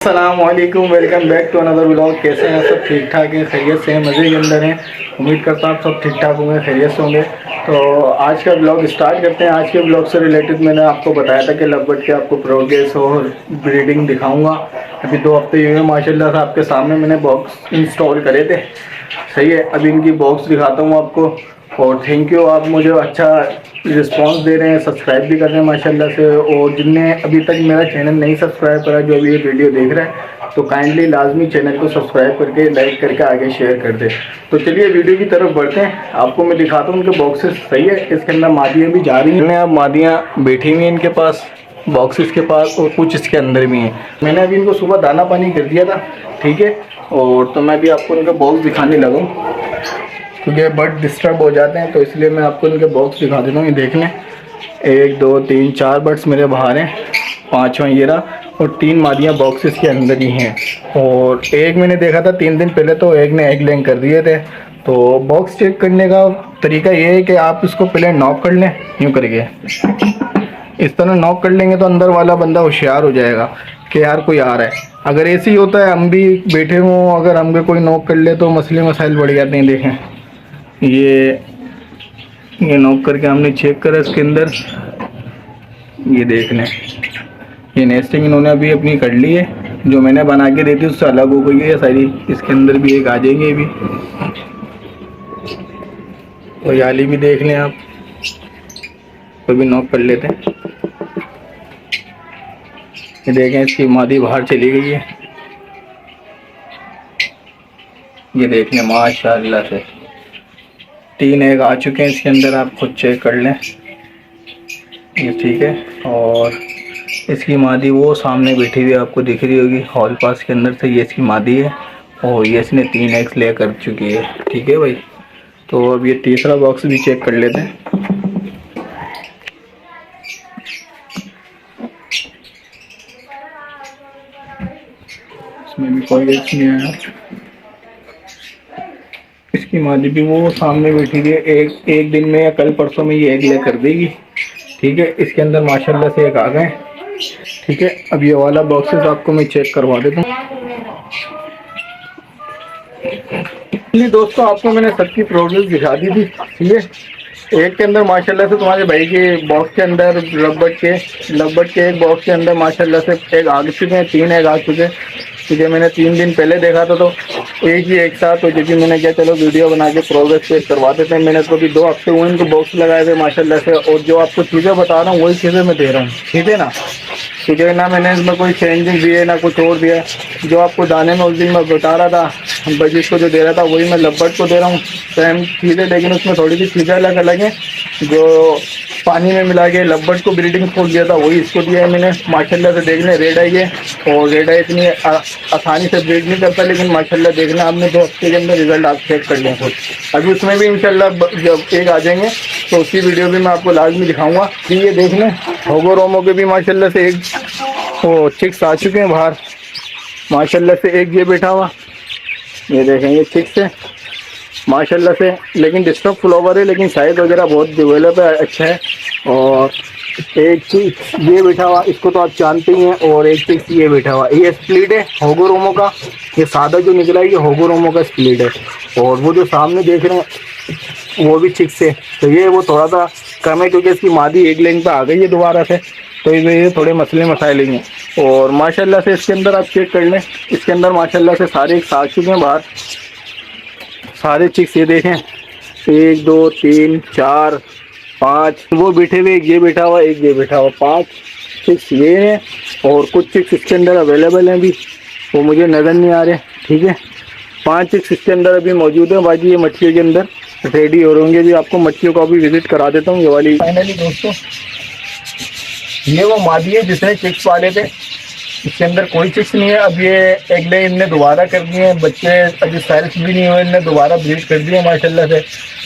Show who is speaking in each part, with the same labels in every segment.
Speaker 1: अस्सलामुअलैकुम, welcome back to another vlog. कैसे हैं सब? ठीक ठाक हैं, खैरियत से हैं, मज़े के अंदर हैं। उम्मीद करता हूँ आप सब ठीक ठाक होंगे, खैरियत से होंगे। तो आज का ब्लॉग स्टार्ट करते हैं। आज के ब्लॉग से रिलेटेड मैंने आपको बताया था कि लवबर्ड के आपको प्रोग्रेस और ब्रीडिंग दिखाऊंगा। अभी 2 हफ्ते हुए माशाल्लाह से आपके सामने मैंने बॉक्स इंस्टॉल करे थे। सही है, अभी इनकी बॉक्स दिखाता हूँ आपको। और थैंक यू, आप मुझे अच्छा रिस्पांस दे रहे हैं, सब्सक्राइब भी कर रहे हैं माशाल्लाह से। और जिनने अभी तक मेरा चैनल नहीं सब्सक्राइब करा, जो अभी ये वीडियो देख रहे हैं, तो काइंडली लाजमी चैनल को सब्सक्राइब करके लाइक करके आगे शेयर कर दे। तो चलिए वीडियो की तरफ बढ़ते हैं। आपको मैं दिखाता हूँ उनके बॉक्सेस। सही है, इसके अंदर मादियाँ भी जा रही हैं। अब मादियाँ बैठी हुई हैं इनके पास, बॉक्सेस के पास, और कुछ इसके अंदर भी हैं। मैंने अभी इनको सुबह दाना पानी कर दिया था, ठीक है। और तो मैं भी आपको इनका बॉक्स दिखाने लगा हूँ, क्योंकि बर्ड डिस्टर्ब हो जाते हैं, तो इसलिए मैं आपको इनके बॉक्स दिखा देता हूँ। ये देख लें, 1 2 3 4 बर्ड्स मेरे बाहर हैं, 5वां ये रहा, और 3 मादियाँ बॉक्सेस के अंदर ही हैं। और एक मैंने देखा था 3 दिन पहले, तो एक ने एग लेंग कर दिए थे। तो बॉक्स चेक करने का तरीका ये है कि आप इसको पहले नॉक कर लें, यूँ करके इस तरह नॉक कर लेंगे तो अंदर वाला बंदा होशियार हो जाएगा कि यार कोई आ रहा है। अगर ऐसे ही होता है, हम भी बैठे हों, अगर हम भी कोई नॉक कर ले तो मसले मसाइल बढ़ जाते हैं। देखें, ये नॉक करके हमने चेक करा इसके अंदर, ये देख लें, ये नेस्टिंग इन्होंने अभी अपनी कर ली है। जो मैंने बना के दी थी उससे अलग हो गई है सारी। इसके अंदर भी एक आ जाएंगे अभी। और जाली भी देख लें आप, तो भी नॉक कर लेते हैं। ये देखें, इसकी मादी बाहर चली गई है। ये देख लें, माशाल्लाह से 3 एग आ चुके हैं इसके अंदर, आप खुद चेक कर लें। ये ठीक है। और इसकी मादी वो सामने बैठी हुई आपको दिख रही होगी हॉल पास के अंदर से, ये इसकी मादी है। और ये इसने 3 एग्स ले कर चुकी है, ठीक है भाई। तो अब ये तीसरा बॉक्स भी चेक कर लेते हैं। इसमें भी कोई एग्स नहीं आया। इसकी मादी भी वो सामने बैठी हुई है, एक दिन में या कल परसों में ये एग ले कर देगी, ठीक है। इसके अंदर माशाल्लाह से एक आ गए, ठीक है। अब ये वाला बॉक्सेस आपको मैं चेक करवा देता हूँ। दोस्तों, आपको मैंने सबकी प्रोग्रेस दिखा दी थी, ठीक है। एक के अंदर माशाल्लाह से तुम्हारे भाई के बॉक्स के अंदर लवबर्ड के एक बॉक्स के अंदर माशाल्लाह से एग आ चुके हैं, 3 एग आ चुके हैं, ठीक है। मैंने 3 दिन पहले देखा था, तो एक ही एक साथ, तो जबकि मैंने क्या चलो वीडियो बना के प्रोग्रेस चेक करवा देते हैं। मैंने तो अभी 2 हफ्ते हुए इनको बॉक्स लगाए थे माशाल्लाह से। और जो आपको चीज़ें बता रहा हूँ वही चीज़ें मैं दे रहा हूँ, ठीक है ना। ठीक है ना, मैंने इसमें कोई चेंजिंग दी है ना कुछ और दिया। जो आपको दाने में उस दिन मैं बता रहा था, बजिश को जो दे रहा था, वही मैं लवबर्ड को दे रहा हूँ, सेम चीज़ें। लेकिन उसमें थोड़ी सी चीज़ें अलग अलग हैं। जो पानी में मिला के लवबर्ड को ब्रीडिंग फूड दिया था, वही इसको दिया है मैंने। माशाल्लाह से देखने रेड आई है, और रेड आई इतनी आसानी से ब्रीड नहीं करता, लेकिन माशाल्लाह देखना आपने 2 हफ्ते के अंदर रिजल्ट आप चेक कर लें खुद। अभी उसमें भी इंशाल्लाह जब एक आ जाएंगे तो उसकी वीडियो भी मैं आपको लाजमी दिखाऊंगा। ये देख लें, होगो रोमो के भी माशाल्लाह से एक वो चिक्स आ चुके हैं बाहर, माशाल्लाह से। एक ये बैठा हुआ, ये देखेंगे चिक्स है माशाल्लाह से। लेकिन डिस्टर्ब फ्लावर है, लेकिन साइज वगैरह बहुत डेवलप है, अच्छा है। और एक चिक्स ये बैठा हुआ, इसको तो आप जानते ही हैं। और एक चिक्स ये बैठा हुआ, ये स्प्लिट है होगो रोमो का। ये सादा जो निकला है ये होगो रोमो का स्प्लिट है। और वो जो सामने देख रहे हैं वो भी चिक्स है। तो ये वो थोड़ा सा कम है, क्योंकि इसकी मादी एक लेंग पे आ गई है दोबारा से, तो ये थोड़े मसले मसाइल हैं। और माशाल्लाह से इसके अंदर आप चेक कर लें, इसके अंदर माशाल्लाह से सारे एक साथ चुके हैं बाहर, सारे चिक्स। ये देखें, 1 2 3 4 5 वो बैठे हुए, एक ये बैठा हुआ, एक ये बैठा हुआ, 5 चिक्स ये हैं। और कुछ चिक्स इसके अंदर अवेलेबल हैं अभी, वो मुझे नज़र नहीं आ रहे, ठीक है। 5 चिक्स इसके अंदर अभी मौजूद हैं बाकी। ये मछलियों के अंदर रेडी हो होंगे भी। आपको मछलियों का भी विजिट करा देता हूँ, ये वाली। फाइनली दोस्तों, ये वो मादी है जिसने चिक्स पाले थे, इसके अंदर कोई चिक्स नहीं है। अब ये एग ले इनने दोबारा कर दिए हैं, बच्चे अभी सेल्स भी नहीं हुए, इनने दोबारा ब्रीड कर दिए माशाल्लाह से।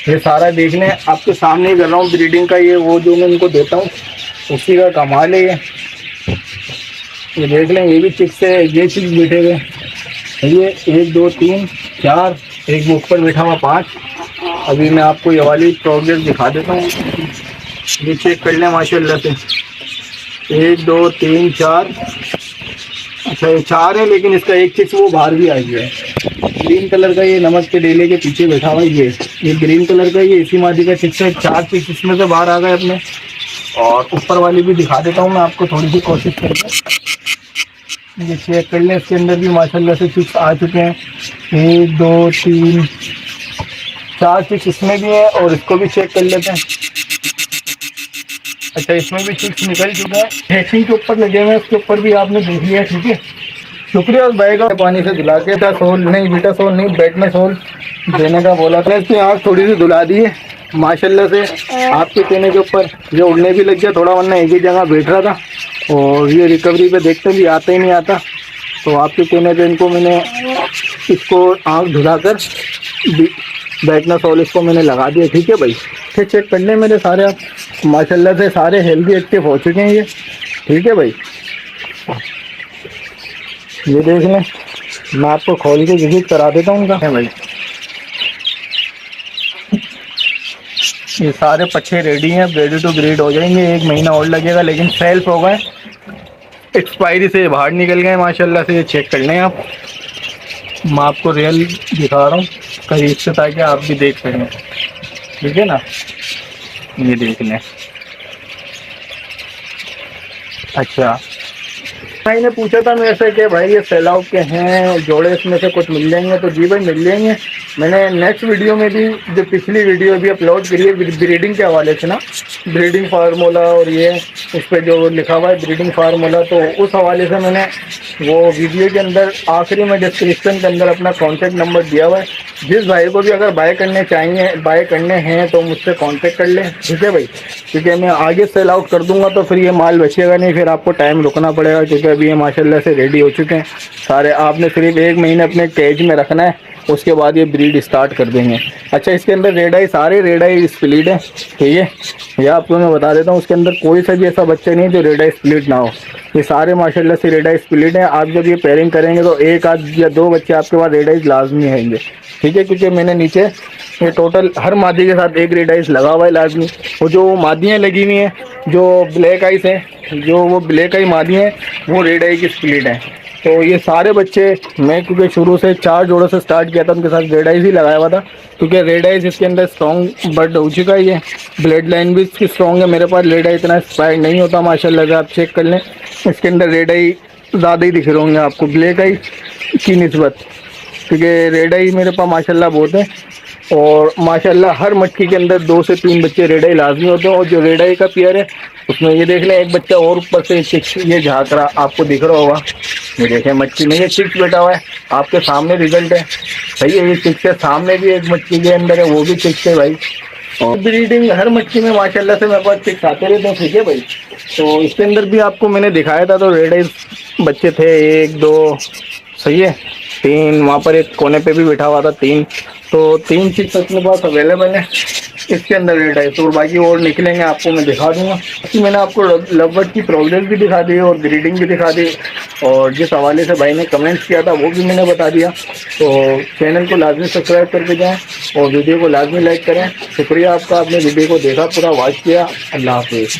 Speaker 1: ये सारा देख लें, आपके सामने ही कर रहा हूँ ब्रीडिंग का। ये वो जो मैं इनको देता हूँ उसी का कमाल है ये देख लें, ये भी चिक्स है। ये चिक्स बैठे हुए, ये 1 2 3 4, एक वो ऊपर बैठा हुआ 5। अभी मैं आपको ये वाली प्रोग्रेस दिखा देता हूँ, ये चेक कर लें माशाल्लाह से। 1 2 3 4 अच्छा ये 4 है, लेकिन इसका एक चिक्स वो बाहर भी आ गया है। ग्रीन कलर का ये नमक के डेले के पीछे बैठा हुआ है, ये ग्रीन कलर का ये इसी मादी का चिक्स है। 4 चिक्स इसमें से बाहर आ गए अपने। और ऊपर वाली भी दिखा देता हूँ मैं आपको थोड़ी सी कोशिश करके। ये चेक कर लें, इसके अंदर भी माशाल्लाह से चिक्स आ चुके हैं। 1 2 3 4 चिक्स इसमें भी है, और इसको भी चेक कर लेते हैं। अच्छा इसमें भी चिक्स निकल चुके हैं, हैचिंग के ऊपर लगे हुए हैं, उसके ऊपर भी आपने देख लिया। ठीक है, शुक्रिया उस भाई का पानी से धुला के था। सोल नहीं, बीटा सोल नहीं, बेटना सोल देने का बोला था। इसकी आँख थोड़ी सी धुला दी है माशाल्लाह से आपके कहने के ऊपर। जो उड़ने भी लग गया थोड़ा, वरना एक ही जगह बैठ रहा था। और ये रिकवरी पे देखते भी आता ही नहीं आता, तो आपके कहने पे इनको मैंने इसको आँख धुला कर बैटना सोल इसको मैंने लगा दिया। ठीक है भाई, फिर चेक कर लें मेरे सारे आप, माशाल्लाह से सारे हेल्दी एक्टिव हो चुके हैं ये। ठीक है भाई, ये देख लें, मैं आपको खोल के विजिट करा देता हूँ उनका। है भाई, ये सारे पट्टे रेडी हैं, रेडी टू ग्रेड हो जाएंगे। 1 महीना और लगेगा, लेकिन सेल्फ हो गए, एक्सपायरी से बाहर निकल गए माशाल्लाह से। ये चेक कर लें आप, मैं आपको रियल दिखा रहा हूँ करीब से, ताकि आप भी देख सकें। ठीक है ना, ये देख लें। अच्छा, मैंने पूछा था मेरे से कि भाई ये सेल आउट के हैं जोड़े, इसमें से कुछ मिल जाएंगे? तो जी भाई मिल जाएंगे। मैंने नेक्स्ट वीडियो में भी, जो पिछली वीडियो भी अपलोड करी है ब्रीडिंग के हवाले से ना, ब्रीडिंग फार्मूला, और ये उस पर जो लिखा हुआ है ब्रीडिंग फार्मूला, तो उस हवाले से मैंने वो वीडियो के अंदर आखिरी में डिस्क्रिप्शन के अंदर अपना कॉन्टेक्ट नंबर दिया हुआ है। जिस भाई को भी अगर बाय करने हैं तो मुझसे कांटेक्ट कर लें। ठीक है भाई, क्योंकि मैं आगे सेल आउट कर दूंगा तो फिर ये माल बचेगा नहीं, फिर आपको टाइम रुकना पड़ेगा। क्योंकि अभी ये माशाल्लाह से रेडी हो चुके हैं सारे। आपने सिर्फ 1 महीने अपने केज में रखना है, उसके बाद ये ब्रीड स्टार्ट कर देंगे। अच्छा, इसके अंदर रेड आई, सारे रेड आई स्प्लिट है। ठीक है, ये आपको मैं बता देता हूँ, उसके अंदर कोई सा भी ऐसा बच्चा नहीं जो रेड आई स्प्लिट ना हो। ये सारे माशाल्लाह से रेड आई स्प्लिट हैं। आप जब ये पेयरिंग करेंगे तो 1 आध या 2 बच्चे आपके पास रेड आइज लाजमी आएंगे। ठीक है, क्योंकि मैंने नीचे ये टोटल हर मादी के साथ 1 रेड आइज लगा हुआ है लाजमी। और जो मादियाँ लगी हुई हैं, जो ब्लैक आइज हैं, जो वो ब्लैक आई मादी हैं, वो रेड आई की स्प्लिट है। तो ये सारे बच्चे मैं, क्योंकि शुरू से 4 जोड़ों से स्टार्ट किया था, उनके साथ रेड आइज ही लगाया हुआ था। क्योंकि रेड आइज इसके अंदर स्ट्रॉन्ग बर्ड हो चुका है, ये ब्लड लाइन भी इसकी स्ट्रॉन्ग है। मेरे पास रेड आई इतना एक्सपायर्ड नहीं होता माशाल्लाह से, आप चेक कर लें। इसके अंदर रेड आई ज़्यादा ही दिख रहे होंगे आपको ब्लैक आई की निस्बत, क्योंकि रेड आई मेरे पास माशाल्लाह बहुत है। और माशाल्लाह हर मटकी के अंदर 2 से 3 बच्चे रेड आई लाजमी होते हैं। और जो रेड आई का पेयर है उसमें ये देख लें, एक बच्चा और ऊपर से चिक्स ये झाँक रहा, आपको दिख रहा होगा। ये देखें मटकी में ये चिक्स बैठा हुआ है, आपके सामने रिजल्ट है। सही है, ये चिक्स के सामने भी एक मटकी के अंदर है, वो भी चिक्स है भाई। और ब्रीडिंग हर मटकी में माशाल्लाह से मेरे पास चिक्स आते रहते हैं। ठीक है भाई, तो इसके अंदर भी आपको मैंने दिखाया था, तो रेड आई बच्चे थे 1 2, सही है, 3 वहाँ पर एक कोने पे भी बैठा हुआ था 3। तो 3 चिक्स अपने पास अवेलेबल है इसके अंदर रेड आई। तो बाकी और निकलेंगे आपको मैं दिखा दूंगा। कि मैंने आपको लवबर्ड की प्रोग्रेस भी दिखा दी और ब्रीडिंग भी दिखा दी, और जिस हवाले से भाई ने कमेंट्स किया था वो भी मैंने बता दिया। तो चैनल को लाजमी सब्सक्राइब करके जाएँ और वीडियो को लाजमी लाइक करें। शुक्रिया आपका, आपने वीडियो को देखा, पूरा वॉच किया। अल्लाह हाफिज़।